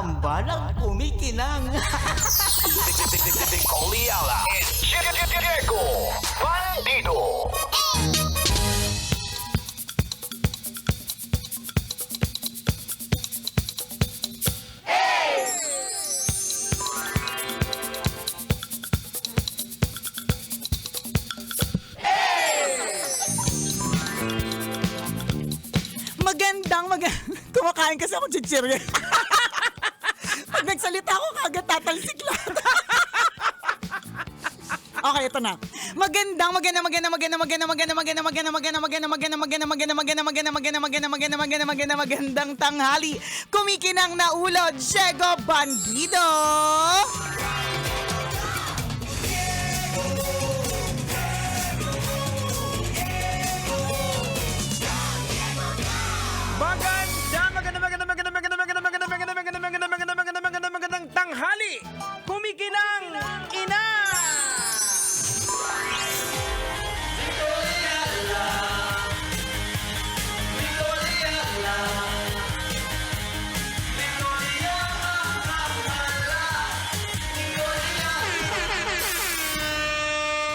tambalang kumikinang. Nicole Ayala and Diego Bandido. Kumakain kasi ako chichirya. Pag nagsalita ako, kagad tatalsik lang. Okay, ito na. Magandang tanghali. Kumikinang na ulo, Diego Bandido. Magandang tanghali. Kumikinang ina.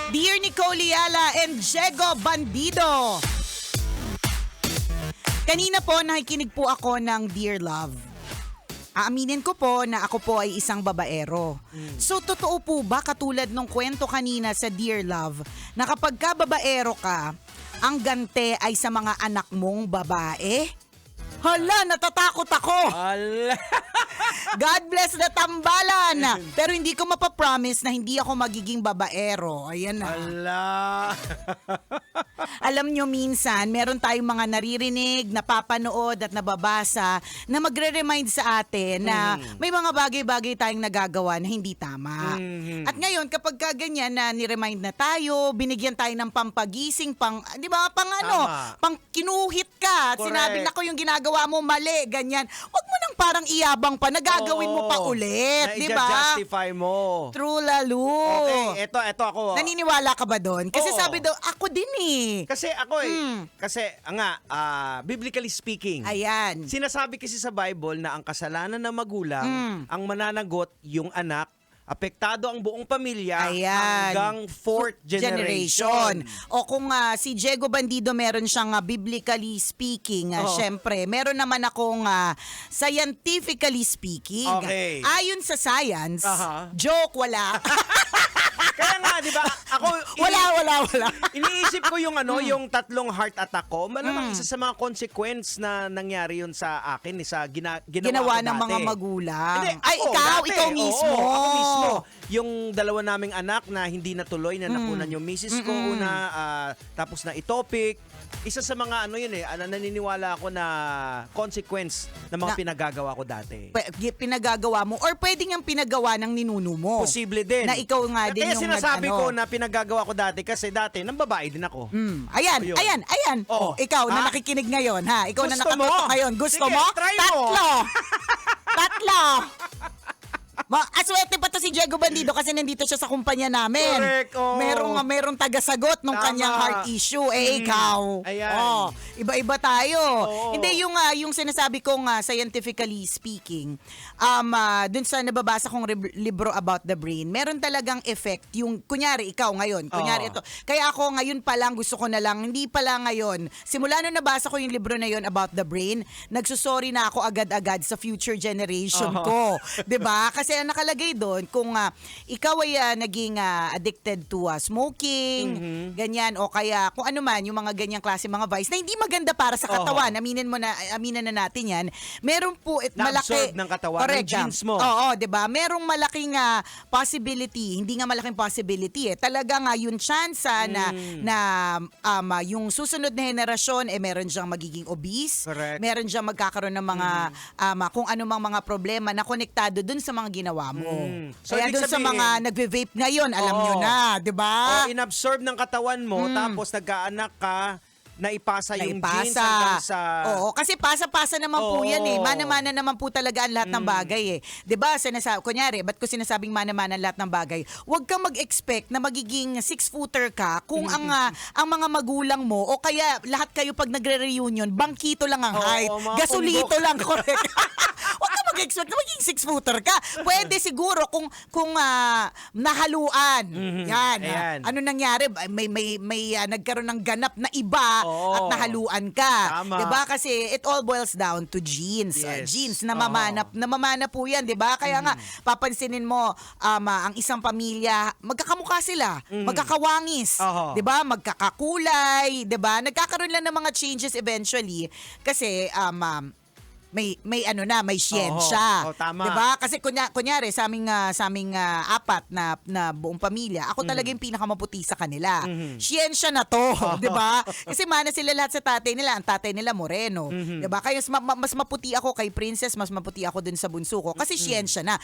Dear Nicole Ayala and Diego Bandido. Kanina po nakikinig po ako ng Dear Love. Aaminin ko po na ako po ay isang babaero. So totoo po ba katulad nung kwento kanina sa Dear Love na kapag ka babaero ka, ang gante ay sa mga anak mong babae? Hala, natatakot ako! Ala. God bless the tambalan! Pero hindi ko mapapromise na hindi ako magiging babaero. Ayan na. Ala. Alam nyo minsan, meron tayong mga naririnig, napapanood at nababasa na magre-remind sa atin na may mga bagay-bagay tayong nagagawa na hindi tama. At ngayon, kapag ganyan na ni-remind na tayo, binigyan tayo ng pampagising, di ba, pang kinuhit ka. At sinabi na ko yung ginagawa mo mali, ganyan. Huwag mo nang parang iyabang pa, nagagawin mo pa ulit, di ba? Na-justify mo. True lalo. Okay, eto ako. Naniniwala ka ba doon? Kasi Oo. sabi daw, ako din eh. Kasi ako biblically speaking, Ayan. sinasabi kasi sa Bible na ang kasalanan ng magulang, ang mananagot yung anak, apektado ang buong pamilya Ayan. hanggang fourth generation. O kung si Diego Bandido meron siyang biblically speaking, syempre, meron naman akong scientifically speaking. Okay. Ayon sa science, Aha. joke, wala. Kaya nga, di ba, ako, wala. iniisip ko yung yung tatlong heart attack ko, malamang isa sa mga consequence na nangyari yun sa akin, sa Ginawa ko ng dati. mga magulang. Hindi, Ay, ikaw mismo. Oo, ako mismo. Yung dalawa naming anak na hindi natuloy, na nakunan yung misis ko una, tapos na itopic. Isa sa mga naniniwala ako na consequence ng mga pinagagawa ko dati. Pinagagawa mo or pwedeng ang pinagawa ng ninuno mo. Posible din. Na ikaw nga din Kaya yung sinasabi ko na pinagagawa ko dati kasi dati nang babae din ako. Ayan. Oo. Ikaw na Ha? nakikinig ngayon, ha? Ikaw na Gusto nakatutok mo? ngayon. Gusto Sige, mo? try mo. Tatlo. Aswerte pa to si Diego Bandido kasi nandito siya sa kumpanya namin. Correct, oo. Merong tagasagot nung Tama. kanyang heart issue. Ikaw. Ayan. Iba-iba tayo. Oo. Hindi, yung sinasabi kong scientifically speaking, dun sa nababasa kong libro about the brain, meron talagang effect. Yung, kunyari, ikaw ngayon. Kunyari ito. Kaya ako ngayon pa lang, gusto ko na lang, hindi pa lang ngayon. Simula nung nabasa ko yung libro na yon about the brain, nagsusorry na ako agad-agad sa future generation ko. 'Di ba? Kasi ang nakalagay doon, kung ikaw ay naging addicted to smoking, ganyan, o kaya kung ano man, yung mga ganyang klase mga vice na hindi maganda para sa katawan, aminin na natin yan, meron po malaki Na-absorb ng katawan, ng genes mo. Oo, 'di ba? Merong malaking possibility, hindi nga malaking possibility talaga nga yung chance na yung susunod na henerasyon meron siyang magiging obese, Correct. meron siyang magkakaroon ng mga kung anumang mga problema na konektado dun sa mga ginawa mo. So, Kaya ibig dun sa sabihin- mga nagve-vape ngayon, alam Oo. nyo na, 'di ba? O inabsorb ng katawan mo, tapos nagkaanak ka, naipasa yung genes Naipasa. hanggang sa... Oo, kasi pasa-pasa naman po Oo. yan eh. Mana-mana naman po talaga ang lahat ng bagay eh. 'Di ba? Kunyari, ba't ko sinasabing mana-mana ang lahat ng bagay? Huwag kang mag-expect na magiging 6-footer ka kung ang mga magulang mo o kaya lahat kayo pag nagre-reunion, bangkito lang ang Oo, height. mga Gasolito punggok. lang, correct. Huwag kang mag-expect na maging 6-footer ka. Pwede siguro kung nahaluan. Yan. Ayan. Ano nangyari? May nagkaroon ng ganap na iba Oo. at nahaluan ka. Tama. 'Di ba? Kasi it all boils down to genes. Yes. Genes namamana po 'yan, 'di ba? Kaya nga papansinin mo ang isang pamilya, magkakamukha sila, magkakawangis, Oo. 'di ba? Magkakakulay, 'di ba? Nagkakaroon lang ng mga changes eventually kasi may siyensya. Oo, tama. 'Di ba? Kasi kunyari sa aming apat na buong pamilya, ako talaga yung pinakamaputi sa kanila. Siyensya na 'to, 'di ba? Kasi mana sila lahat sa tatay nila, ang tatay nila moreno, 'di ba? Kaya mas maputi ako kay Princess, mas maputi ako dun sa bunso ko kasi siyensya na.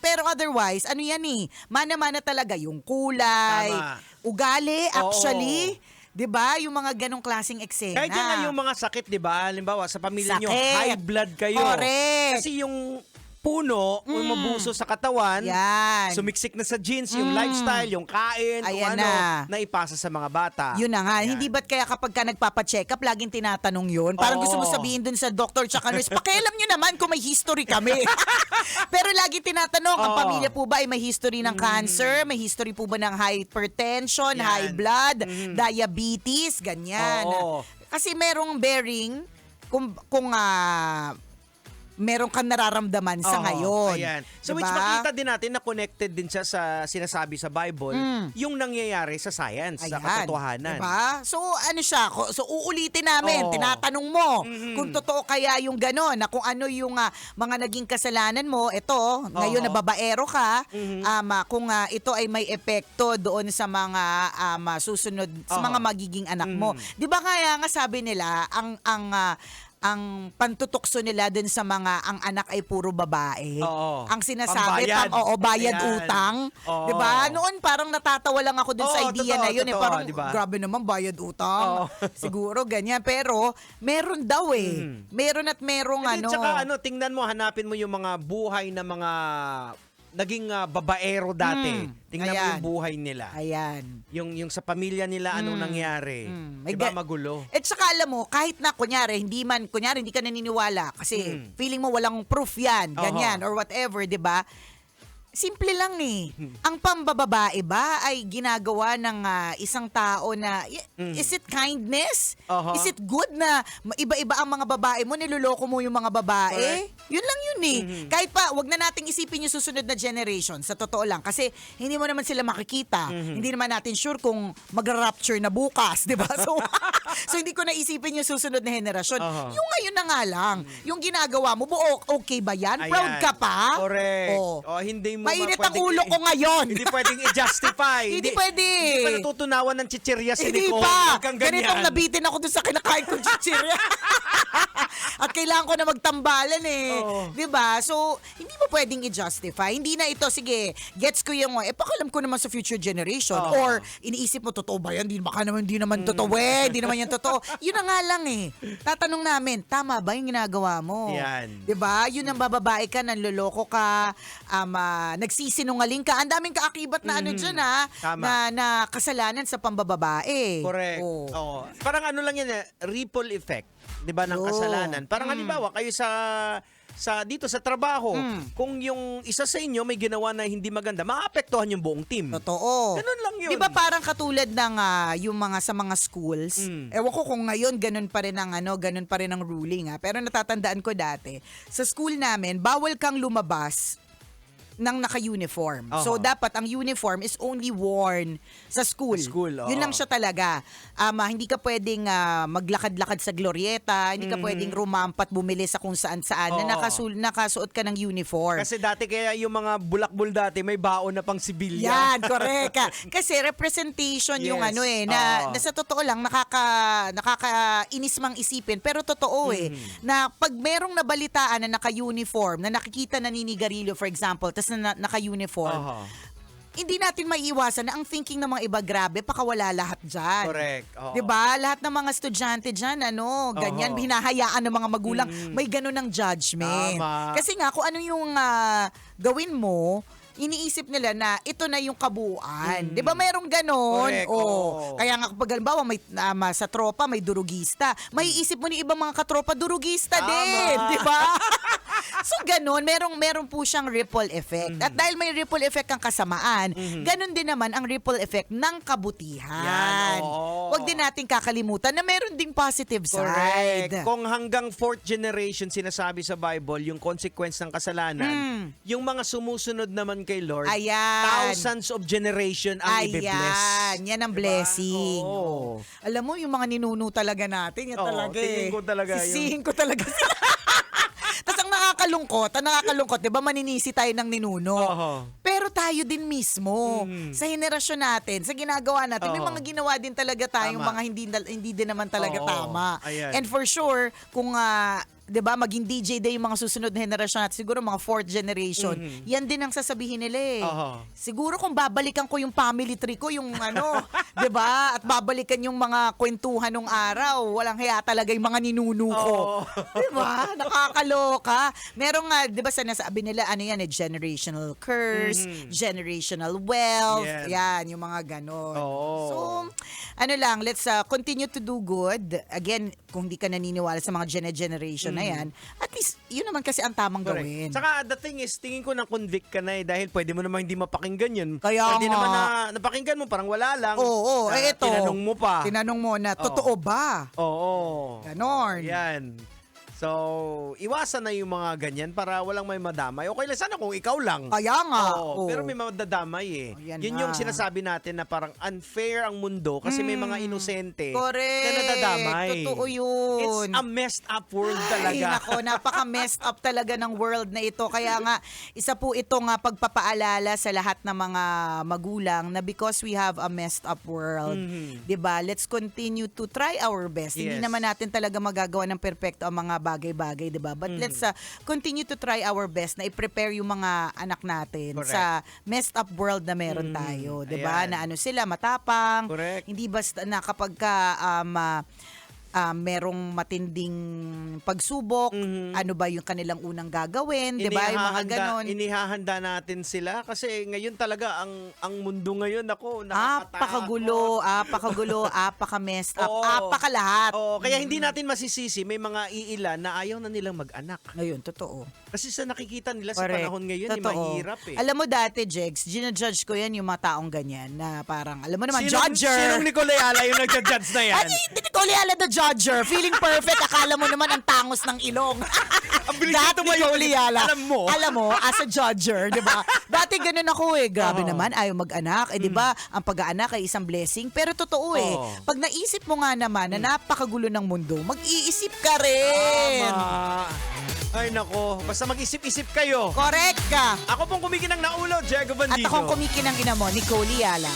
Pero otherwise, ano yan mana-mana talaga yung kulay, Tama. ugali actually. Oo. 'Di ba? Yung mga ganong klaseng eksena. Kahit yan nga yung mga sakit, di ba? Halimbawa, sa pamilya nyo, Sakit. high blood kayo. Correct. Kasi yung puno, mabuso sa katawan, Yan. sumiksik na sa genes, yung lifestyle, yung kain, Ayan kung ano, na. naipasa sa mga bata. Yun na nga. Yan. Hindi ba't kaya kapag ka nagpapa-check up, laging tinatanong yun? Parang Oo. gusto mo sabihin dun sa doctor tsaka nurse, pakialam nyo naman kung may history kami. Pero lagi tinatanong, ang Oo. pamilya po ba ay may history ng cancer? May history po ba ng hypertension, Yan. high blood, diabetes, ganyan. Oo. Kasi merong bearing kung meron kang nararamdaman sa Oo, ngayon. Ayan. So which Diba? makita din natin na connected din siya sa sinasabi sa Bible, yung nangyayari sa science, sa katotohanan. Diba? So, ano siya? So, uulitin namin. Oo. Tinatanong mo kung totoo kaya yung gano'n, na kung ano yung mga naging kasalanan mo. Ito, ngayon Oo. na babaero ka, kung ito ay may epekto doon sa mga susunod, sa mga magiging anak mo. Di ba kaya nga sabi nila, ang pantutukso nila dun sa mga ang anak ay puro babae. Oo. Ang sinasabi, Pambayad. bayad Ayan. utang. Oo. 'Di ba? Noon parang natatawa lang ako dun sa Oo, idea totoo, na yun. totoo, Parang diba? grabe naman bayad utang. Oo. Siguro ganyan. Pero meron daw Meron at merong And then, tsaka tingnan mo, hanapin mo yung mga buhay na mga naging babaero dati. Tingnan mo Ayan. yung buhay nila. Ayan. Yung sa pamilya nila, anong nangyari. May Diba ga- magulo? At saka alam mo, kahit na kunyari hindi ka naniniwala kasi feeling mo walang proof yan, ganyan, or whatever, di ba? Simple lang Ang pambababae ba ay ginagawa ng isang tao na, is it kindness? Aha. Is it good na iba-iba ang mga babae mo, niloloko mo yung mga babae? Yun lang yun Kahit pa, wag na nating isipin yung susunod na generation, sa totoo lang. Kasi hindi mo naman sila makikita. Hindi naman natin sure kung mag-rapture na bukas, di ba? So, so hindi ko naisipin yung susunod na generasyon. Aha. Yung ngayon na nga lang, yung ginagawa mo, okay ba yan? Proud Ayan. ka pa? Correct. Oh. Hindi mo Mainit ang pwedeng- ulo ko ngayon. Hindi pwedeng i-justify. Hindi pwede. Hindi pa natutunawan ng chichirya si Hindi Nicole. pa. Huwag kang ganyan. Ganitong nabitin ako dun sa kinakain kong chichirya. At kailangan ko na magtambalan Oo. Diba? So, hindi mo pwedeng i-justify. Hindi na ito, sige, gets ko yung, pakalam ko naman sa future generation. Oo. Or, iniisip mo, totoo ba yan? Hindi naman totoo hindi naman yan totoo. Yun na nga lang Tatanong namin, tama ba yung ginagawa mo? Yan. Diba? Yun ang bababae ka, nanloloko ka, nagsisinungaling ka. Ang daming kaakibat na dyan Tama. na kasalanan sa pambababae. Correct. Oh. Oo. Parang ano lang yan, ripple effect, 'di ba, ng Oo. kasalanan. Parang halimbawa kayo dito sa trabaho, kung yung isa sa inyo may ginawa na hindi maganda, maapektuhan yung buong team. Totoo. Ganun lang yun. Di ba parang katulad ng yung mga sa mga schools? Ewan ko kung ngayon ganun pa rin ang ruling Pero natatandaan ko dati, sa school namin, bawal kang lumabas ng naka-uniform. Aha. So, dapat ang uniform is only worn sa school. Sa school, Yun oo. lang siya talaga. Hindi ka pwedeng maglakad-lakad sa Glorieta, hindi ka pwedeng rumampat, bumili sa kung saan-saan na Oo. nakasuot ka ng uniform. Kasi dati kaya yung mga bulakbul dati may baon na pang sibilya. Yan, correct. Kasi representation yung Yes. na sa totoo lang nakakainis mang isipin pero totoo na pag merong nabalitaan na naka-uniform, na nakikita naninigarilyo for example, tas na naka-uniform, Aha. hindi natin maiiwasan na ang thinking ng mga iba, grabe, pakawala lahat dyan. Correct. Oo. 'Di ba? Lahat ng mga estudyante diyan, ganyan, Oo. hinahayaan ng mga magulang, may ganun ng judgment. Tama. Kasi nga, kung ano yung gawin mo, iniisip nila na ito na yung kabuuan. 'Di ba mayroong ganon? Correct, Oo. oo. Kaya nga kapag halimbawa may sa tropa may durugista, may isip mo ni ibang mga katropa durugista Tama. din, 'di ba? So ganon, merong po siyang ripple effect. At dahil may ripple effect ang kasamaan, ganon din naman ang ripple effect ng kabutihan. Yan, oo. Huwag din nating kakalimutan na meron ding positive side. Correct. Kung hanggang 4th generation sinasabi sa Bible, yung consequence ng kasalanan, yung mga sumusunod naman kay Lord, Ayan. thousands of generation ang ibe-bless. Ayan, yan ang blessing. Oo. Alam mo, yung mga ninuno talaga natin, yan Oo, talaga tingin ko talaga yun. Sisihin ko talaga sila. Tapos ang nakakalungkot, di ba maninisi tayo ng ninuno? Oo. Pero tayo din mismo, sa henerasyon natin, sa ginagawa natin, may Oo. mga ginawa din talaga tayong Tama. mga hindi din naman talaga Oo. tama. Ayan. And for sure, kung 'di ba, maging DJ day yung mga susunod na henerasyon natin, siguro mga 4th generation, yan din ang sasabihin nila eh. Oo. Siguro kung babalikan ko yung family tree ko, yung 'di ba? At babalikan yung mga kwentuhan nung araw, walang hiya talaga yung mga ninuno ko. Oo. 'Di ba? Nakakaloka. Merong 'di ba sinasabi nila ano yan, generational curse, generational wealth, Yes. yan yung mga ganon. Oo. So, ano lang, let's continue to do good. Again, kung di ka naniniwala sa mga generation na yan, at least, yun naman kasi ang tamang Correct. gawin. Saka the thing is, tingin ko na convict ka na dahil pwede mo naman hindi mapakinggan yun. Kaya Pwede nga. naman na napakinggan mo, parang wala lang. Oo, ito. Tinanong mo pa. Tinanong mo na, totoo ba? Oo. Ganon. Yan. So, iwasan na yung mga ganyan para walang may madamay. Okay lang sana kung ikaw lang. Kaya nga. Oo, Oo. pero may madadamay eh. Oh, yan Yun na. yung sinasabi natin na parang unfair ang mundo kasi may mga inosente Correct. na nadadamay. Totoo yun. It's a messed up world Ay, talaga. nako, napaka-messed up talaga ng world na ito. Kaya nga, isa po itong pagpapaalala sa lahat ng mga magulang na because we have a messed up world, 'di ba? Let's continue to try our best. Hindi Yes. naman natin talaga magagawa ng perpekto ang mga bagay-bagay, 'di ba? But let's continue to try our best na i-prepare yung mga anak natin Correct. sa messed up world na meron tayo, 'di ba? Ayan. Na ano sila, matapang. Correct. Hindi basta na kapag ka merong matinding pagsubok, ano ba yung kanilang unang gagawin, 'di ba? Yung mga ganon. Inihahanda natin sila kasi ngayon talaga ang mundo ngayon ako Apakagulo, apaka-messed up, Oo. apaka-lahat. Oh, kaya hindi natin masisisi may mga iilan na ayaw na nilang mag-anak. Ngayon, totoo. Kasi sa nakikita nila sa Correct. panahon ngayon, Totoo. mahirap eh. Alam mo dati, Jegs, ginajudge ko yan yung mga taong ganyan na parang, alam mo naman, Sinong judger. Nicole Ayala yung nagja-judge na yan? Ano hindi ko ala the judger? Feeling perfect, akala mo naman ang tangos ng ilong. Ang bilis Dati tumayo. Nicole Ayala. Alam mo. As a judger, di ba? Dati ganun ako eh. Grabe Oo. naman, ayaw mag-anak. Eh, di ba, ang pag-aanak ay isang blessing. Pero totoo eh, Oo. pag naisip mo nga naman na napakagulo ng mundo, mag-iisip ka rin. Tama. Ay nako, basta mag-isip-isip kayo. Correct ka. Ako pong kumikinang naulo, Diego At Bandido. akong kumikinang ina mo, Nicole Ayala.